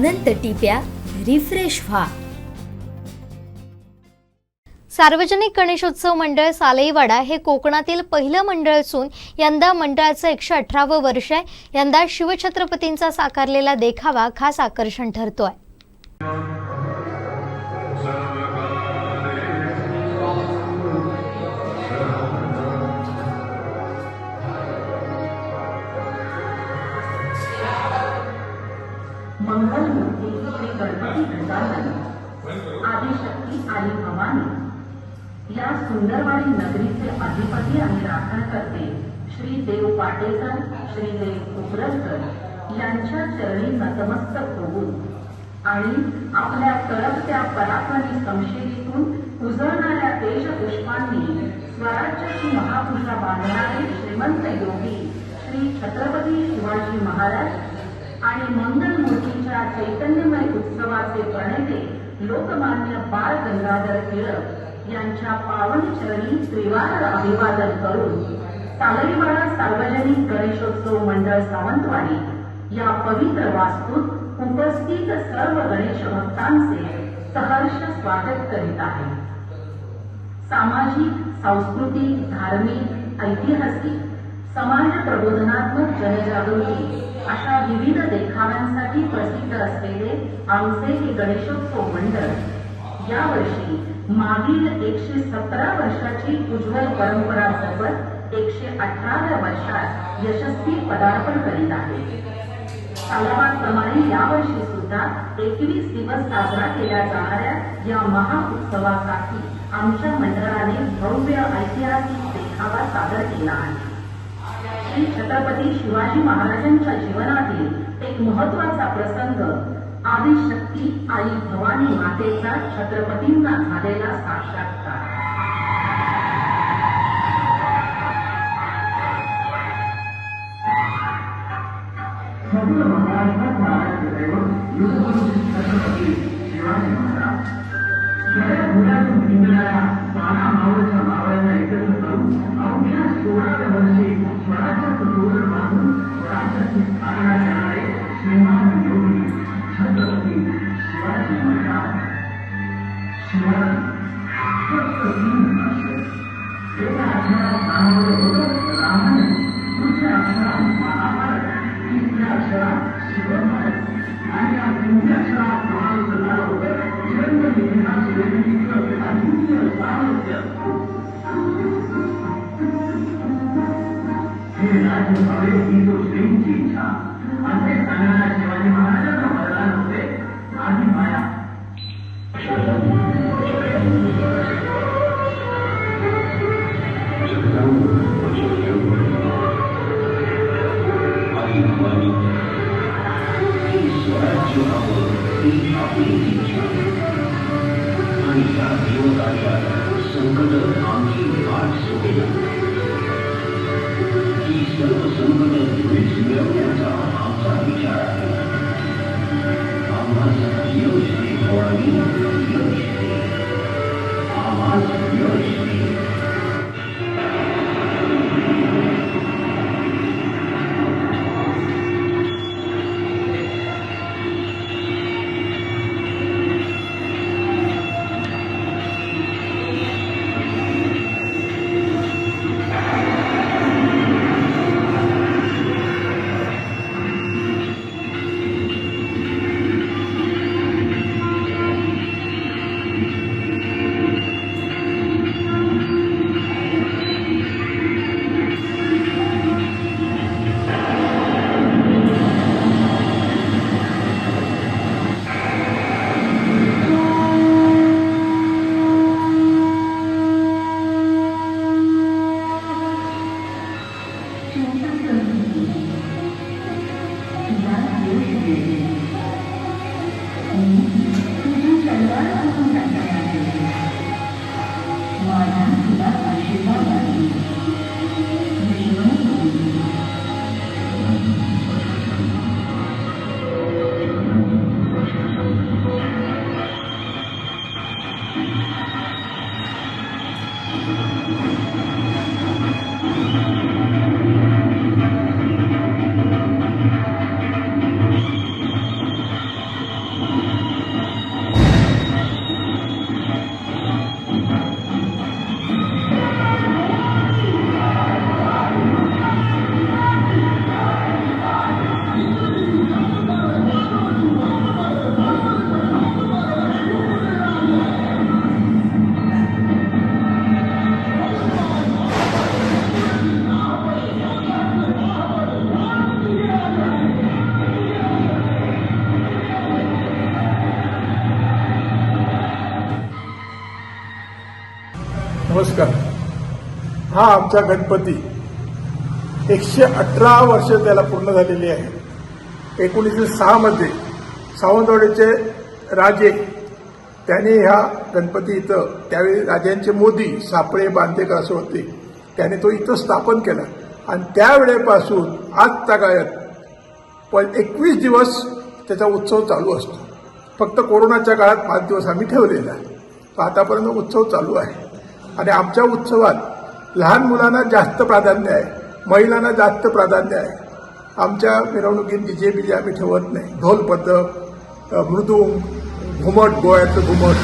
अनंत टिप्या refresh व्हा. सार्वजनिक गणेशोत्सव मंडळ सालईवाडा हे कोकणातील पहिलं मंडळ असून यंदा मंडळाचं 118वं वर्ष आहे. यंदा शिवछत्रपतींचा साकारलेला देखावा खास आकर्षण ठरतोय. मंगलमूर्ती श्री गणपती गजानन, आदिशक्ती आई भवानी या सुंदरवाडी नगरीचे अधिपती आणि राखणकर्ते श्री देव पाटेकर, श्री देव उब्रजकर यांच्या चरणी नतमस्तक होऊन आणि आपल्या तळपत्या पराक्रमी समशिरीतून उजळणाऱ्या तेजपुष्पांनी स्वराज्याची महापूजा बांधणारे श्रीमंत योगी श्री छत्रपती शिवाजी महाराज आणि मंगलमूर्तीच्या चैतन्यमय उत्सवाचे प्रणेते लोकमान्य बाळ गंगाधर टिळक यांच्या पावन चरणी त्रिवार अभिवादन करून सालईवाडा सार्वजनिक गणेशोत्सव मंडळ सावंतवाडी या पवित्र वास्तूत उपस्थित सर्व गणेश भक्तांचे सहर्ष स्वागत करीत आहे. सामाजिक, सांस्कृतिक, धार्मिक, ऐतिहासिक, समाज प्रबोधनात्मक, जनजागृती अशा विविध देखाव्यांसाठी प्रसिद्ध असलेले आमचे हे गणेशोत्सव मंडळ यावर्षी मागील 117 वर्षाची उज्ज्वल परंपरा सोबत 118व्या वर्षात यशस्वी पदार्पण करीत आहे. सालाबादप्रमाणे यावर्षी सुद्धा 21 दिवस साजरा केल्या जाणाऱ्या या महाउत्सवासाठी आमच्या मंडळाने भव्य ऐतिहासिक देखावा सादर केला आहे. श्री छत्रपती शिवाजी महाराजांच्या जीवनातील एक महत्वाचा प्रसंग आदिशक्ती आई भवानी मातेचा छत्रपतींना झालेला साक्षात्कार. संपूर्ण महाराष्ट्रात महाराष्ट्र दैवत युगपुरुष छत्रपती शिवाजी महाराज जगात मुलातून हिंदणाऱ्या बाणा मावळच्या मावळ्यांना एकत्र करून अवघ्या 16व्या वर्षी स्वराज्याचं धोरण बांधून स्वराज्याची स्थापना करणारे श्रीमान योगी छत्रपती शिवाजी महाराज. शिवाजी फक्त 3 अक्षर एका अक्षरात नामावलं होतं रामायण, दुसऱ्या अक्षरात महाभारत, तिसऱ्या अक्षरात शिवराज आणि या 3व्या अक्षरात नामावलं झालं होतं जन्मदिनास वेदिक अद्वितीय सामर्थ्य. हे राज्य हवे ही तो श्रींची इच्छा असे सांगणाऱ्या शिवाजी महाराजांना वरदान होते आधी माया. स्वराज्य हवं ही आपली इच्छा आणि या युवकाच्या संकट आमची वाट सोडेल. ही सर्व संकट मिळवण्याचा आमचा विचार आहे. आम्हास यश दे भवानी, यश दे, आम्हास यश दे. नमस्कार. हा आमचा गणपती 118 वर्ष त्याला पूर्ण झालेली आहे. 1906 मध्ये सावंतवाडीचे राजे त्याने ह्या गणपती इथं, त्यावेळी राजांचे मोदी सापळे बांदेकर असं होते, त्याने तो इथं स्थापन केला आणि त्यावेळेपासून आजच्या काळात 21 दिवस त्याचा उत्सव चालू असतो. फक्त कोरोनाच्या काळात 5 दिवस आम्ही ठेवलेला आहे. तर आतापर्यंत उत्सव चालू आहे आणि आमच्या उत्सवात लहान मुलांना जास्त प्राधान्य आहे, महिलांना जास्त प्राधान्य आहे. आमच्या मिरवणुकीत डीजे बीजे आम्ही ठेवत नाही. ढोल पथक, मृदुंग, घुमट, गोव्याचं घुमट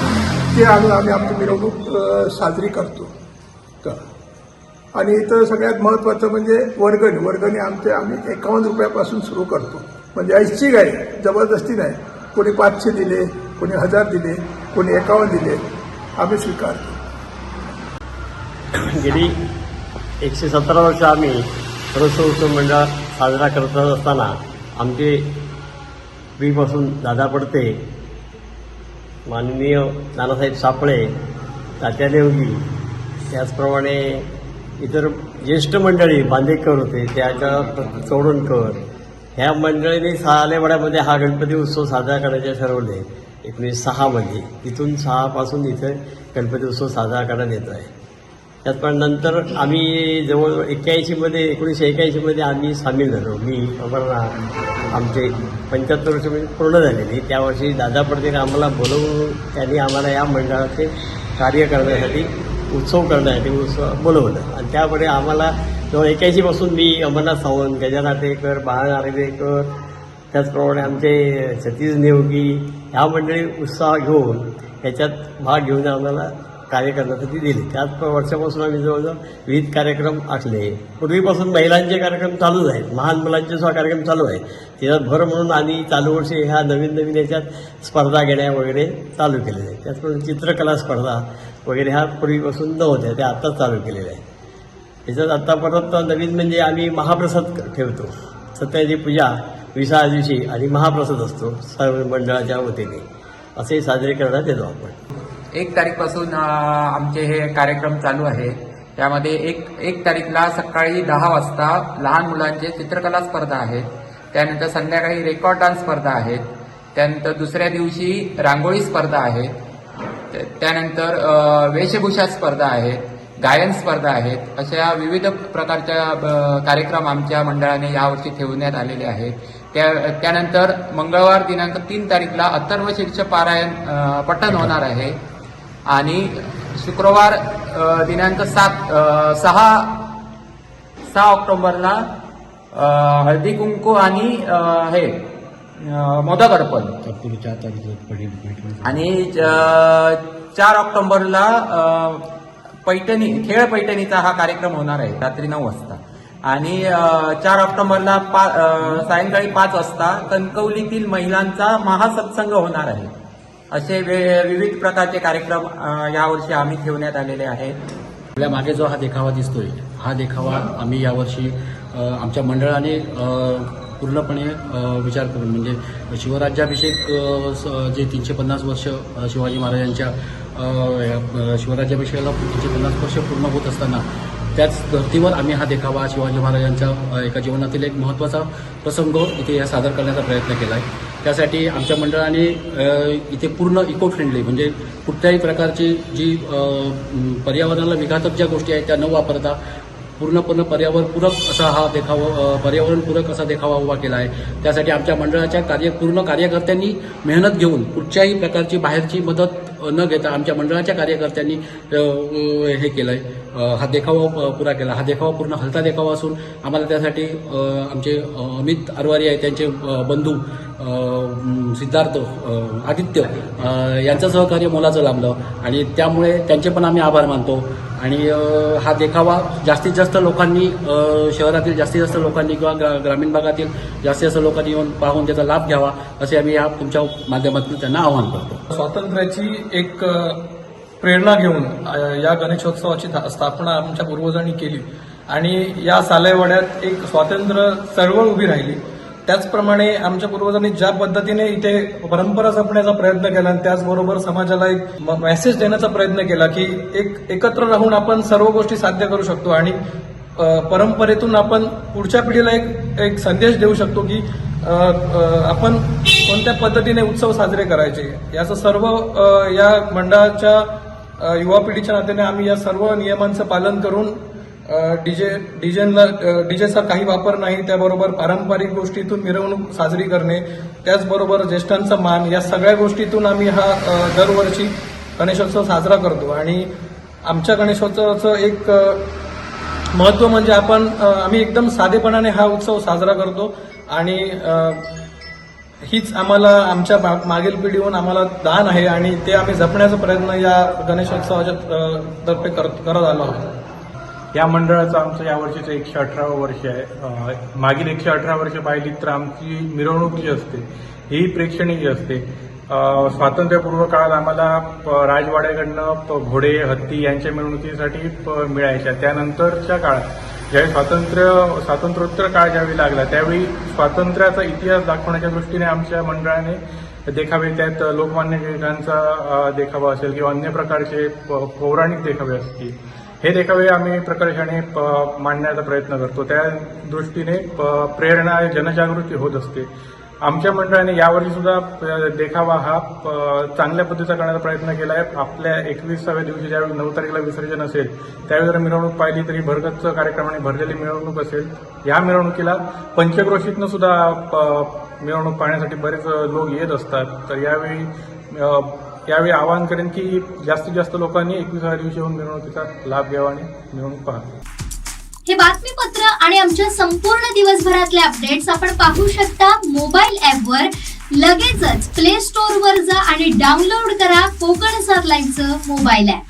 ते आणून आम्ही आमची मिरवणूक साजरी करतो. आणि इथं सगळ्यात महत्त्वाचं म्हणजे वर्गणी आम्ही 51 रुपयापासून सुरू करतो. म्हणजे ऐच्छिक आहे, जबरदस्ती नाही. कोणी 500 दिले, कोणी 1000 दिले, कोणी 51 दिले, आम्ही स्वीकारतो. गेली 117 वर्ष आम्ही गणेश उत्सव मंडळ साजरा करत असताना आमचे पूर्वीपासून दादा पडते, माननीय नानासाहेब सापळे, तात्या देवगी, त्याचप्रमाणे इतर ज्येष्ठ मंडळी बांदेकर होते, त्याच्या चौडणकर, ह्या मंडळींनी सालेवाड्यामध्ये हा गणपती उत्सव साजरा करायचे ठरवले 1906 मध्ये. तिथून 6 पासून इथे गणपती उत्सव साजरा करण्यात येतो आहे. त्याचप्रमाणे नंतर आम्ही जवळ 1981 मध्ये आम्ही सामील झालो. मी अमरनाथ, आमचे 75 वर्ष म्हणजे पूर्ण झालेली. त्यावर्षी दादा पडते आम्हाला बोलवून त्यांनी आम्हाला या मंडळाचे कार्य करण्यासाठी, उत्सव करण्यासाठी बोलवलं आणि त्यामुळे आम्हाला जवळ 81 पासून मी अमरनाथ सावंत, गजानन आटेकर, बाळा नार्वेकर, त्याचप्रमाणे आमचे सतीश नेवगी ह्या मंडळी उत्साह घेऊन याच्यात भाग घेऊन आम्हाला कार्य करण्यासाठी दिले. त्याच वर्षापासून आम्ही जवळजवळ विविध कार्यक्रम आखले. पूर्वीपासून महिलांचे कार्यक्रम चालूच आहेत, लहान मुलांचे सुद्धा कार्यक्रम चालू आहेत. त्याच्यात भर म्हणून आम्ही चालू वर्षी ह्या नवीन याच्यात स्पर्धा घेण्या वगैरे चालू केलेल्या आहेत. त्याचप्रमाणे चित्रकला स्पर्धा वगैरे ह्या पूर्वीपासून नव्हत्या, त्या आत्ताच चालू केलेल्या आहेत. त्याच्यात आत्ता परत नवीन म्हणजे आम्ही महाप्रसाद ठेवतो. सत्याची पूजा 20 दिवशी आणि महाप्रसाद असतो सर्व मंडळाच्या वतीने, असे साजरे करण्यात येतो. आपण 1 तारीखपासून आमचे हे कार्यक्रम चालू आहे. त्यामध्ये एक तारीखला सकाळी 10 वाजता लहान मुलांचे चित्रकला स्पर्धा आहेत. त्यानंतर संध्याकाळी रेकॉर्ड डान्स स्पर्धा आहेत. त्यानंतर दुसऱ्या दिवशी रांगोळी स्पर्धा आहेत. त्यानंतर वेशभूषा स्पर्धा आहेत, गायन स्पर्धा आहेत. अशा विविध प्रकारच्या कार्यक्रम आमच्या मंडळाने यावर्षी ठेवण्यात आलेले आहेत. त्यानंतर मंगळवार दिनांक 3 तारीखला अथर्व शीर्ष पारायण पठण होणार आहे आणि शुक्रवार दिनांक 6 ऑक्टोबरला हळदी कुंकू आणि मोदक अर्पण आणि 4 ऑक्टोबरला खेळ पैठणीचा हा कार्यक्रम होणार आहे रात्री 9 वाजता आणि 4 ऑक्टोबरला सायंकाळी 5 वाजता कणकवलीतील महिलांचा महासत्संग होणार आहे. असे विविध प्रकारचे कार्यक्रम यावर्षी आम्ही ठेवण्यात आलेले आहेत. आपल्या मागे जो हा देखावा दिसतोय, हा देखावा आम्ही यावर्षी आमच्या मंडळाने पूर्णपणे विचार करून, म्हणजे शिवराज्याभिषेक जे 350 वर्ष शिवाजी महाराजांच्या शिवराज्याभिषेकाला 350 वर्ष पूर्ण होत असताना त्याच धर्तीवर आम्ही हा देखावा शिवाजी महाराजांच्या एका जीवनातील एक महत्त्वाचा प्रसंग इथे सादर करण्याचा प्रयत्न केला आहे. त्यासाठी आमच्या मंडळाने इथे पूर्ण इको फ्रेंडली, म्हणजे कुठल्याही प्रकारची जी पर्यावरणाला विघातक ज्या गोष्टी आहेत त्या न वापरता पूर्णपणे पर्यावरणपूरक असा हा देखावा, पर्यावरणपूरक असा देखावा उभा केला आहे. त्यासाठी आमच्या मंडळाच्या पूर्ण कार्यकर्त्यांनी मेहनत घेऊन कुठच्याही प्रकारची बाहेरची मदत न घेता आमच्या मंडळाच्या कार्यकर्त्यांनी हे केलं आहे, हा देखावा पुरा केला. हा देखावा पूर्ण हलता देखावा असून आम्हाला त्यासाठी आमचे अमित अरवारी आहे, त्यांचे बंधू सिद्धार्थ, आदित्य यांचं सहकार्य मोलाचं लाभलं आणि त्यामुळे त्यांचे पण आम्ही आभार मानतो. आणि हा देखावा जास्तीत जास्त लोकांनी, शहरातील जास्तीत जास्त लोकांनी किंवा ग्रामीण भागातील जास्तीत जास्त लोकांनी येऊन पाहून त्याचा लाभ घ्यावा असे आम्ही या तुमच्या माध्यमातून त्यांना आवाहन करतो. स्वातंत्र्याची एक प्रेरणा घेऊन या गणेशोत्सवाची स्थापना आमच्या पूर्वजांनी केली आणि या सालेवाड्यात एक स्वातंत्र्य चळवळ उभी राहिली. त्याचप्रमाणे आमच्या पूर्वजांनी ज्या पद्धतीने इथे परंपरा जपण्याचा प्रयत्न केला आणि त्याचबरोबर समाजाला एक मेसेज देण्याचा प्रयत्न केला की एकत्र राहून आपण सर्व गोष्टी साध्य करू शकतो आणि परंपरेतून आपण पुढच्या पिढीला एक संदेश देऊ शकतो की आपण कोणत्या पद्धतीने उत्सव साजरे करायचे. याचं सर्व या मंडळाच्या युवा पिढीच्या नात्याने आम्ही या सर्व नियमांचं पालन करून डीजेचा काही वापर नाही, त्याबरोबर पारंपरिक गोष्टीतून मिरवणूक साजरी करणे, त्याचबरोबर ज्येष्ठांचा मान, या सगळ्या गोष्टीतून आम्ही हा दरवर्षी गणेशोत्सव साजरा करतो. आणि आमच्या गणेशोत्सवाचं एक महत्व म्हणजे आम्ही एकदम साधेपणाने हा उत्सव साजरा करतो आणि हीच आम्हाला आमच्या मागील पिढीहून आम्हाला दान आहे आणि ते आम्ही जपण्याचा प्रयत्न या गणेशोत्सवाच्या तर्फे करत आलो आहोत. या मंडळाचं आमचं यावर्षीचं 118 वर्ष आहे. मागील 118 वर्ष पाहिली तर आमची मिरवणूक जी असते ही प्रेक्षणीय असते. स्वातंत्र्यपूर्व काळात आम्हाला राजवाड्याकडनं घोडे, हत्ती यांच्या मिरवणुकीसाठी मिळायच्या. त्यानंतरच्या काळात ज्यावेळी स्वातंत्र्योत्तर काळ ज्यावेळी लागला त्यावेळी स्वातंत्र्याचा इतिहास दाखवण्याच्या दृष्टीने आमच्या मंडळाने देखावे, त्यात लोकमान्य टिळकांचा देखावा असेल किंवा अन्य प्रकारचे पौराणिक देखावे असतील, हे देखावे आम्ही प्रकर्षाने मांडण्याचा प्रयत्न करतो. त्या दृष्टीने प्रेरणा, जनजागृती होत असते. आमच्या मंडळाने यावर्षी सुद्धा देखावा हा चांगल्या पद्धतीचा करण्याचा प्रयत्न केला आहे. आपल्या 21व्या दिवशी ज्यावेळी 9 तारखेला विसर्जन असेल त्यावेळी जर मिरवणूक पाहिली तरी भरगच्च कार्यक्रमाने भरलेली मिरवणूक असेल. या मिरवणुकीला पंचक्रोशीतनं सुद्धा मिरवणूक पाहण्यासाठी बरेच लोक येत असतात. तर यावेळी आवाहन करेन की जास्तीत जास्त लोकांनी 21व्या दिवशी येऊन मिरवणुकीचा लाभ घ्यावा आणि मिरवणूक पाहावी. हे बातमीपत्र आणि आमच्या संपूर्ण दिवसभरातले अपडेट्स आपण पाहू शकता मोबाईल ॲपवर. लगेचच प्ले स्टोअरवर जा आणि डाउनलोड करा कोकण 7 लाईव्हचं मोबाईल ॲप.